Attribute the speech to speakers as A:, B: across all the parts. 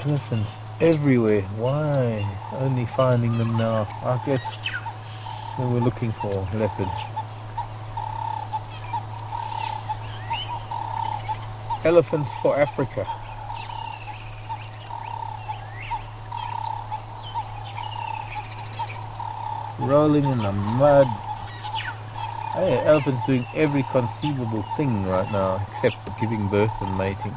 A: Elephants everywhere. Why? Only finding them now. I guess we were looking for leopard. Elephants for Africa. Rolling in the mud. Hey, elephants doing every conceivable thing right now except giving birth and mating.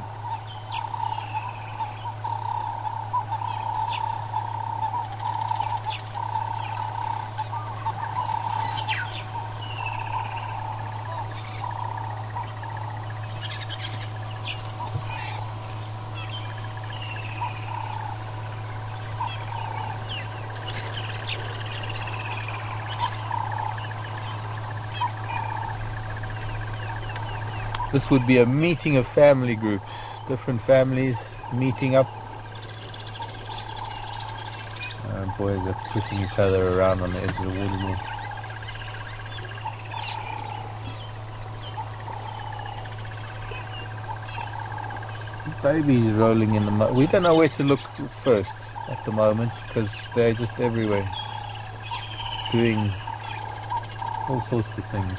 A: This would be a meeting of family groups, different families meeting up. Boys are pushing each other around on the edge of the watermill. Babies rolling in the mud. We don't know where to look first at the moment because they're just everywhere doing all sorts of things.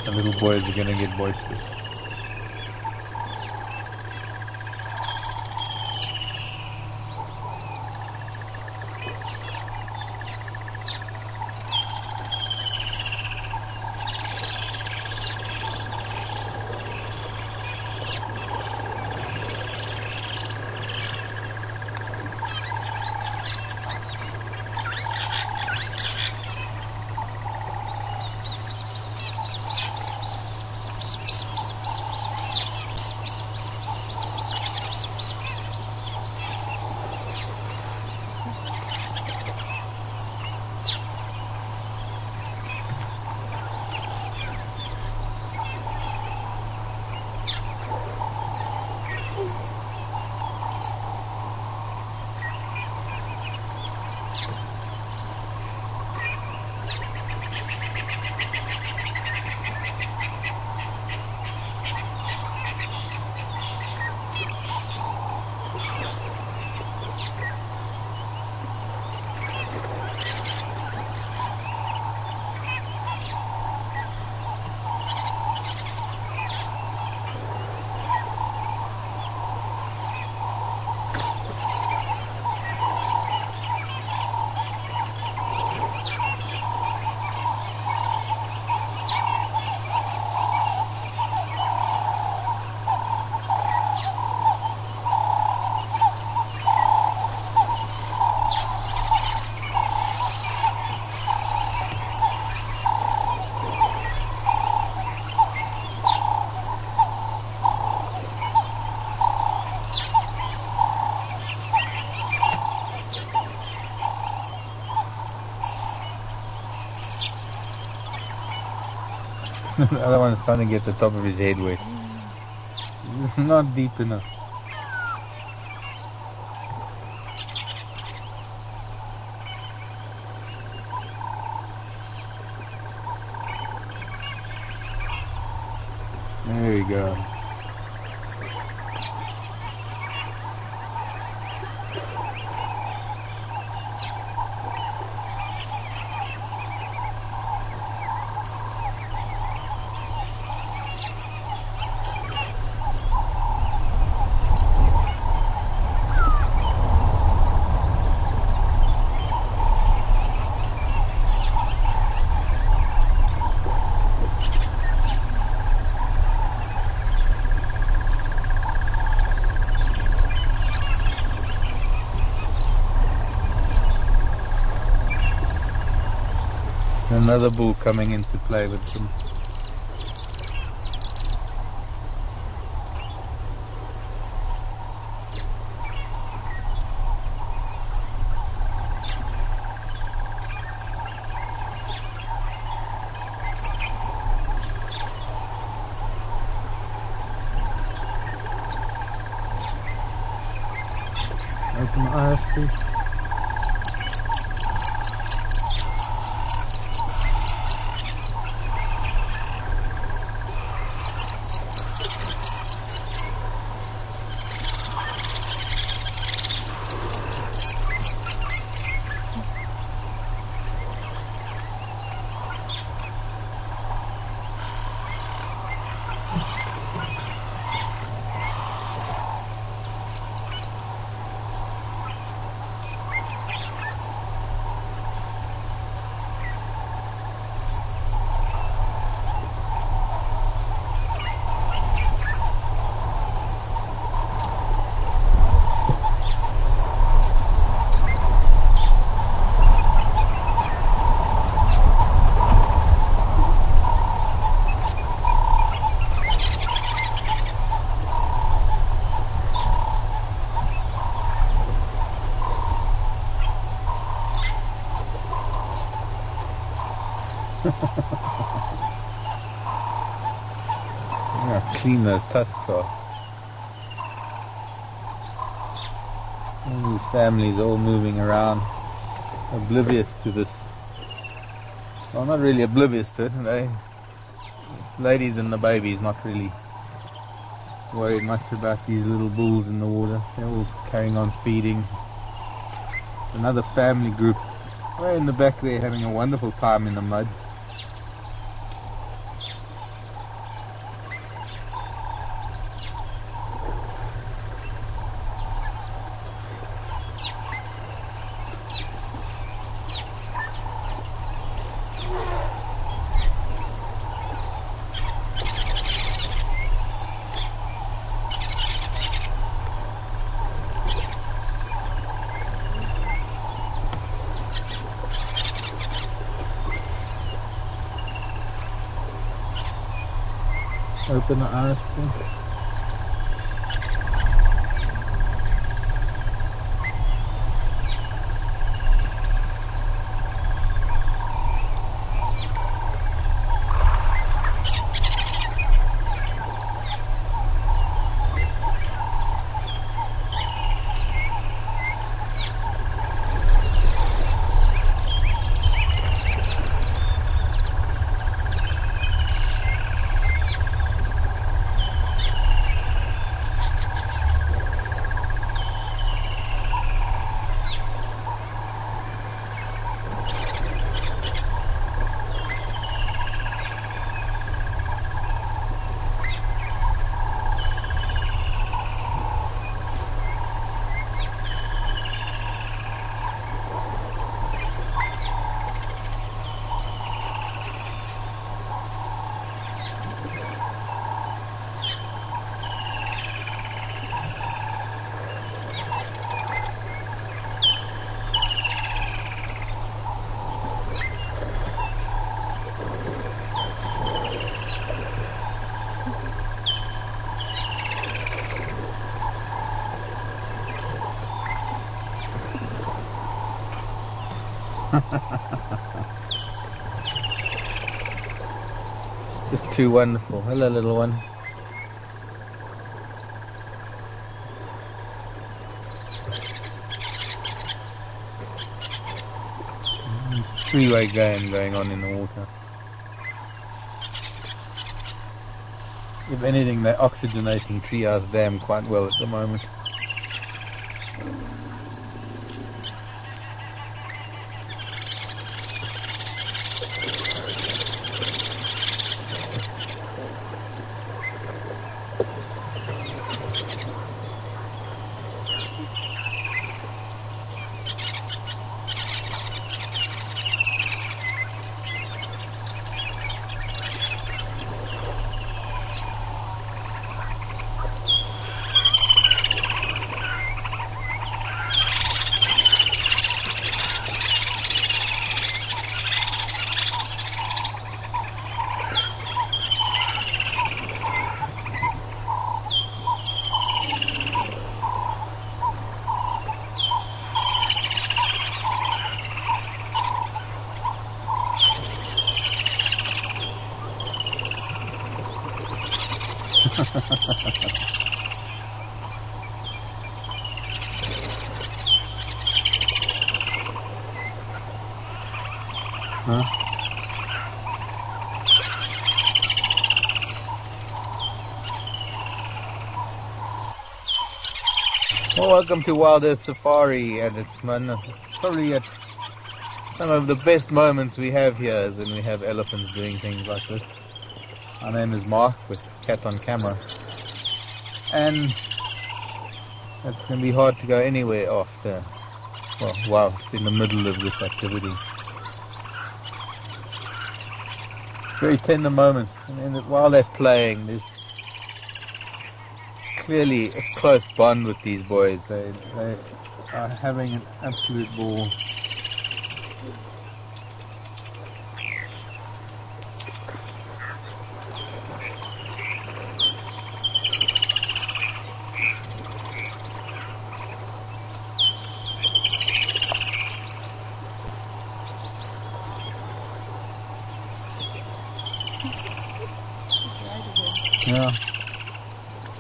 A: The little boys are going to get boisterous. The other one's trying to get the top of his head wet. It's not deep enough. There we go. Another bull coming into play with them. Open the eyes, please. how clean those tusks are. All these families all moving around, oblivious to this. Well, not really oblivious to it. They, ladies and the babies, not really worried much about these little bulls in the water. They're all carrying on feeding. Another family group way in the back there having a wonderful time in the mud. Open the iris thing. Just too wonderful. Hello, little one. Three-way game going on in the water. If anything, they're oxygenating Treehouse Dam quite well at the moment. Huh? Well, welcome to Wild Earth Safari, and it's probably at some of the best moments we have here is when we have elephants doing things like this. My name is Mark with Cat on Camera, and it's going to be hard to go anywhere after, well, whilst in the middle of this activity. Very tender moment, and while they're playing, there's clearly a close bond with these boys. They are having an absolute ball. Yeah.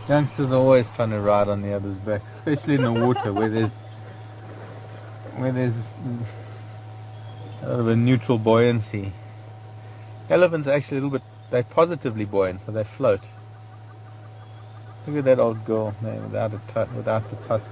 A: Youngsters are always trying to ride on the other's back, especially in the water where there's a little bit of neutral buoyancy. Elephants are actually a little bit, they're positively buoyant, so they float. Look at that old girl there without the tusks.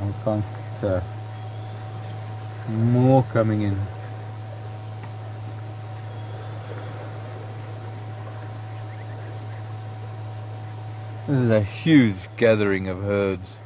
A: We can't. More coming in. This is a huge gathering of herds.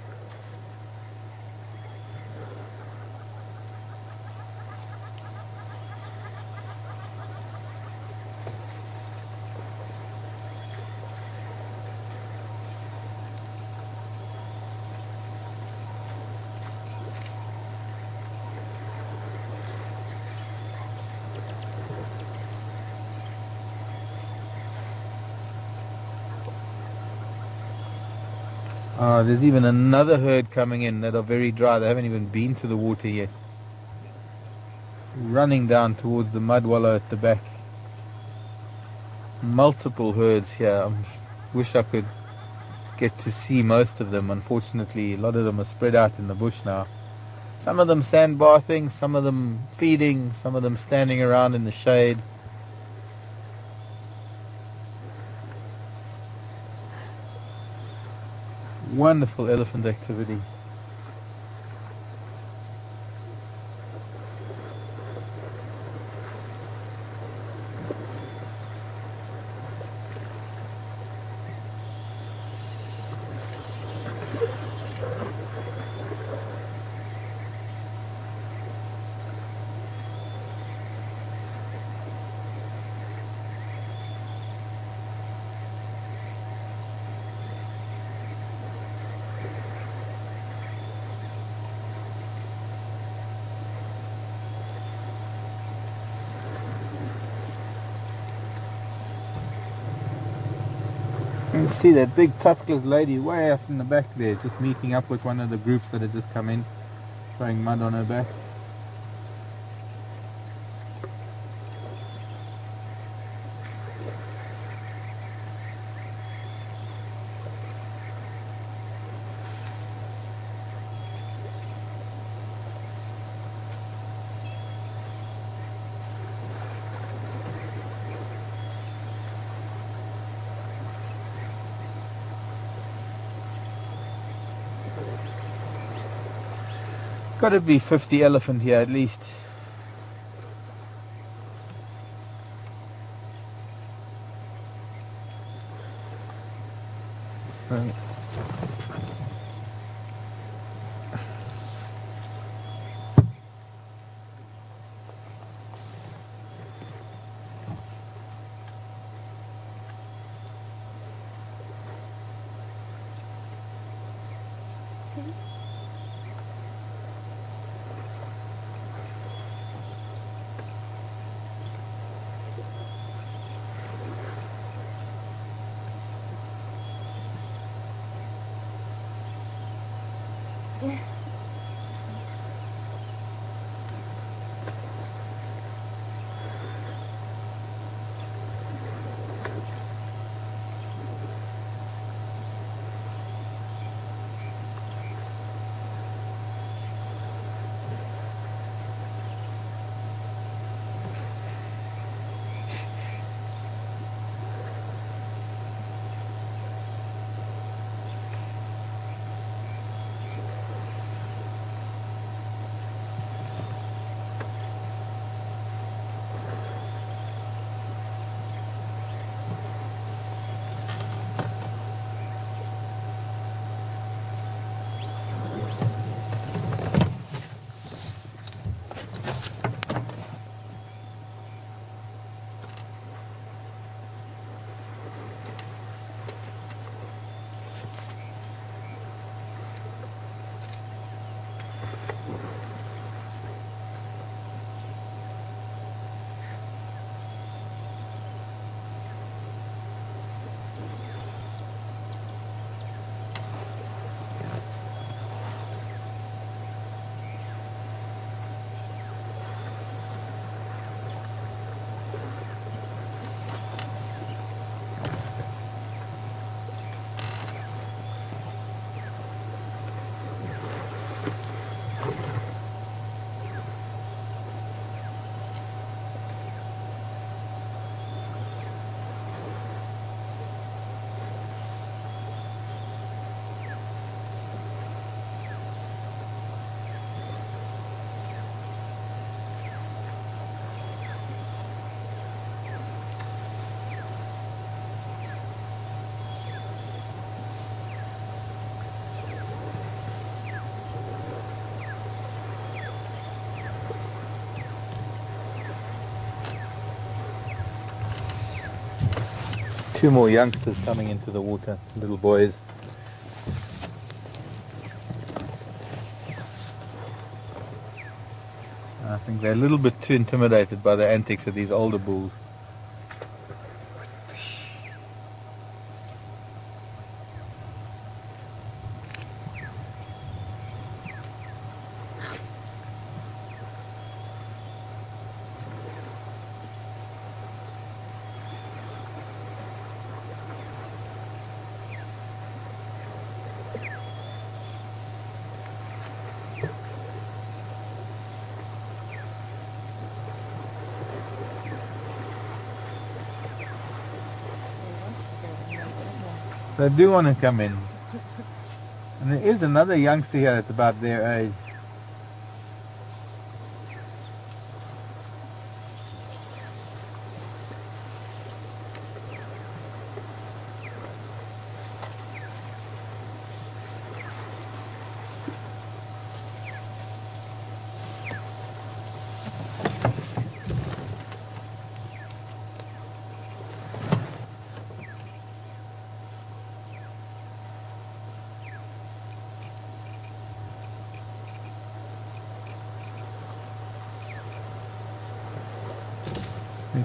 A: There's even another herd coming in that are very dry. They haven't even been to the water yet. Running down towards the mud wallow at the back. Multiple herds here. I wish I could get to see most of them. Unfortunately, a lot of them are spread out in the bush now. Some of them sandbathing, some of them feeding, some of them standing around in the shade. Wonderful elephant activity. You can see that big tuskless lady way up in the back there, just meeting up with one of the groups that had just come in, throwing mud on her back. Got to be 50 elephant here at least. Right. Two more youngsters coming into the water, little boys. I think they're a little bit too intimidated by the antics of these older bulls. They do want to come in. And there is another youngster here that's about their age.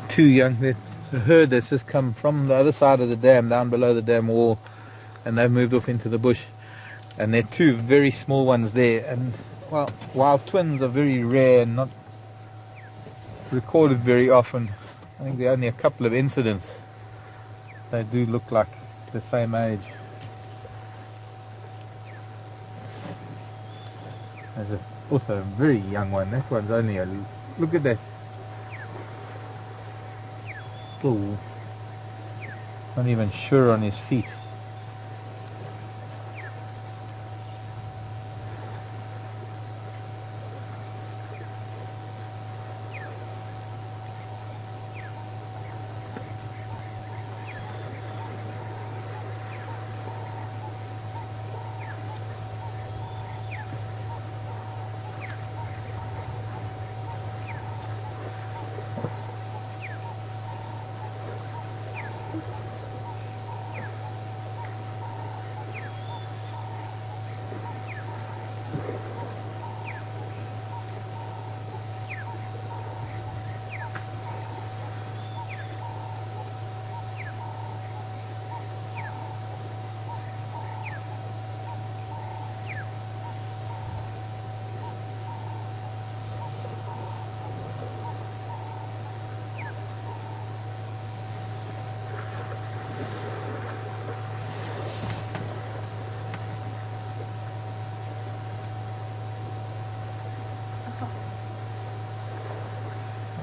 A: Two young, there's a herd that's just come from the other side of the dam, down below the dam wall, and they've moved off into the bush. And there are two very small ones there, and well, wild twins are very rare and not recorded very often. I think there are only a couple of incidents. They do look like the same age. There's also a very young one. That one's only a, look at that. Still not even sure on his feet.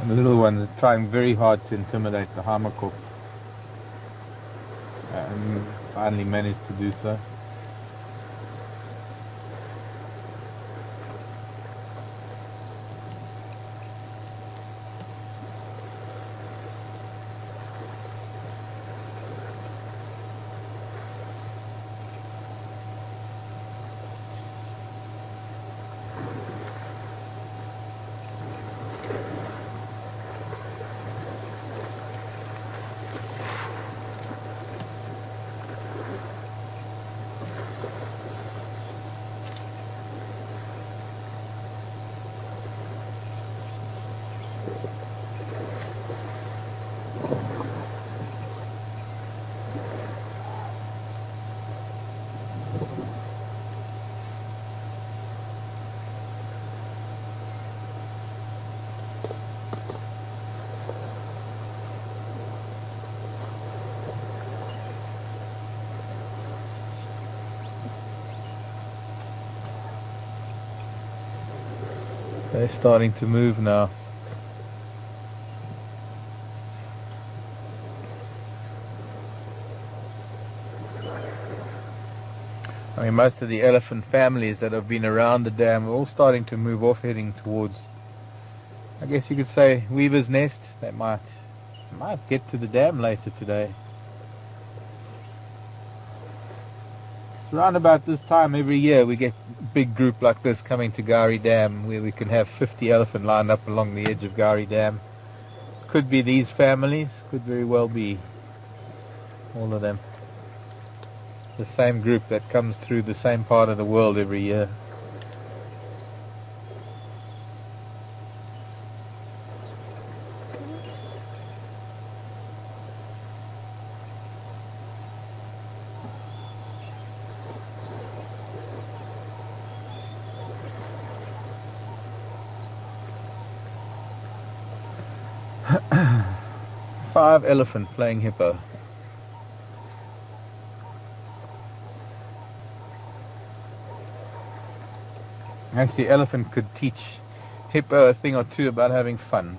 A: And the little one is trying very hard to intimidate the Hamakop, and finally managed to do so. They're starting to move now. I mean, most of the elephant families that have been around the dam are all starting to move off, heading towards, I guess you could say, Weaver's Nest. They might get to the dam later today. Around about this time every year we get a big group like this coming to Gari Dam, where we can have 50 elephant lined up along the edge of Gari Dam. Could be these families, could very well be all of them. The same group that comes through the same part of the world every year. Five elephant playing hippo. Actually, elephant could teach hippo a thing or two about having fun.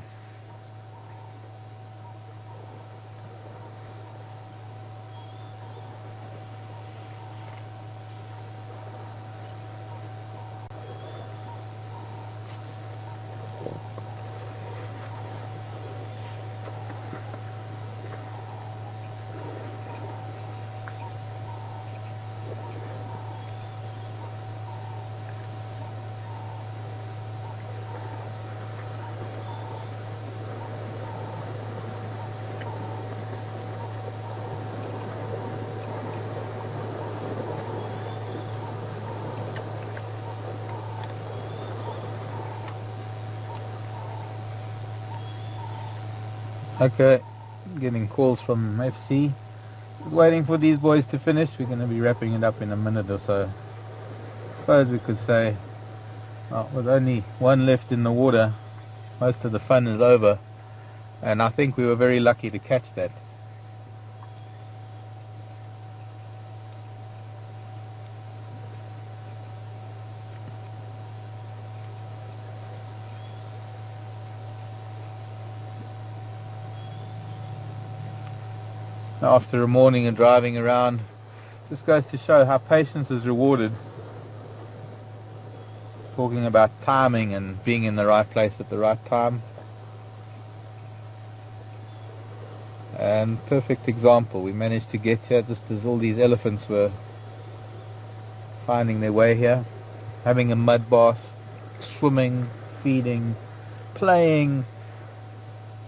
A: Okay, getting calls from FC. Waiting for these boys to finish. We're going to be wrapping it up in a minute or so. Suppose we could say, well, with only one left in the water, most of the fun is over. And I think we were very lucky to catch that. After a morning of driving around, just goes to show how patience is rewarded. Talking about timing and being in the right place at the right time. And perfect example, we managed to get here just as all these elephants were finding their way here, having a mud bath, swimming, feeding, playing,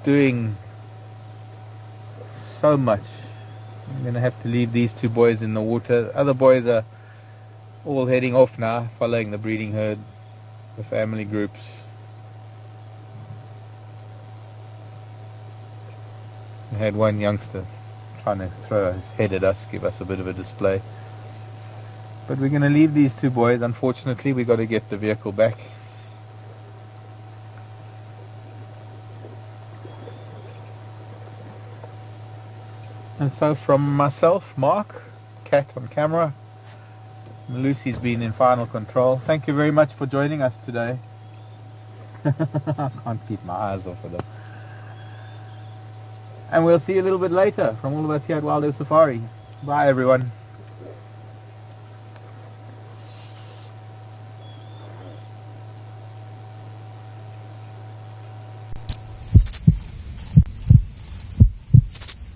A: doing so much. I'm going to have to leave these two boys in the water. Other boys are all heading off now, following the breeding herd, the family groups. We had one youngster trying to throw his head at us, give us a bit of a display. But we're going to leave these two boys. Unfortunately, we've got to get the vehicle back. And so from myself, Mark, cat on camera, Lucy's been in final control. Thank you very much for joining us today. I can't keep my eyes off of them. And we'll see you a little bit later from all of us here at Wildlife Safari. Bye everyone.